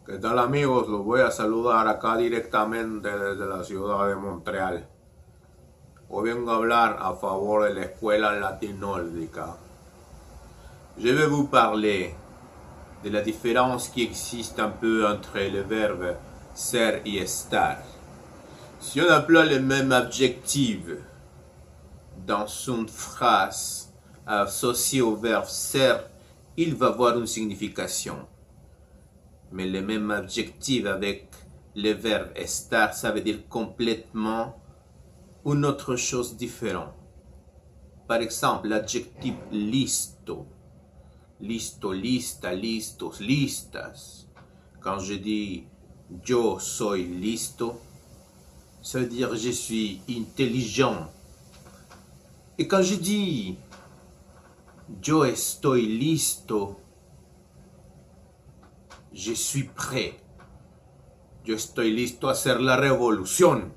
¿Qué tal amigos? Los voy a saludar acá directamente desde la ciudad de Montreal. Hoy vengo a hablar a favor de la escuela latinórdica. Je vais vous parler de la différence qui existe un peu entre les verbes ser et estar. Si on emploie les mêmes adjectifs dans une phrase associée au verbe ser, il va avoir une signification. Mais les mêmes adjectifs avec le verbe estar, ça veut dire complètement une autre chose différente. Par exemple, l'adjectif listo. Listo, lista, listos, listas. Quand je dis yo soy listo, ça veut dire je suis intelligent. Et quand je dis yo estoy listo, je suis prêt. Yo estoy listo a hacer la révolution.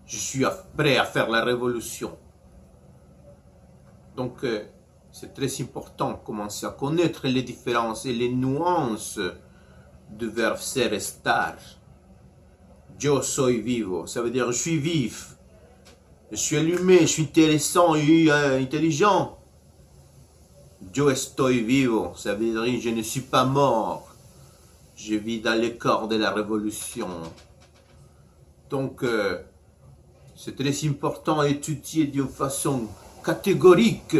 Je suis prêt à faire la révolution. Donc, c'est très important de commencer à connaître les différences et les nuances du verbe ser, estar. Yo soy vivo, ça veut dire je suis vif. Je suis allumé, je suis intéressant et intelligent. Yo estoy vivo, ça veut dire je ne suis pas mort. Je vis dans le corps de la révolution. Donc, c'est très important d'étudier d'une façon catégorique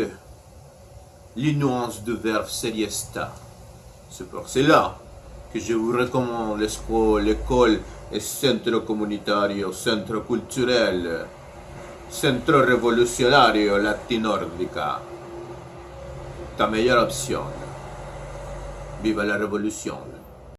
les nuances du verbe ser y estar. C'est pour cela que je vous recommande l'école et centro comunitario, centro culturel, centro revolucionario latinórdica. Ta meilleure option. Viva la révolution!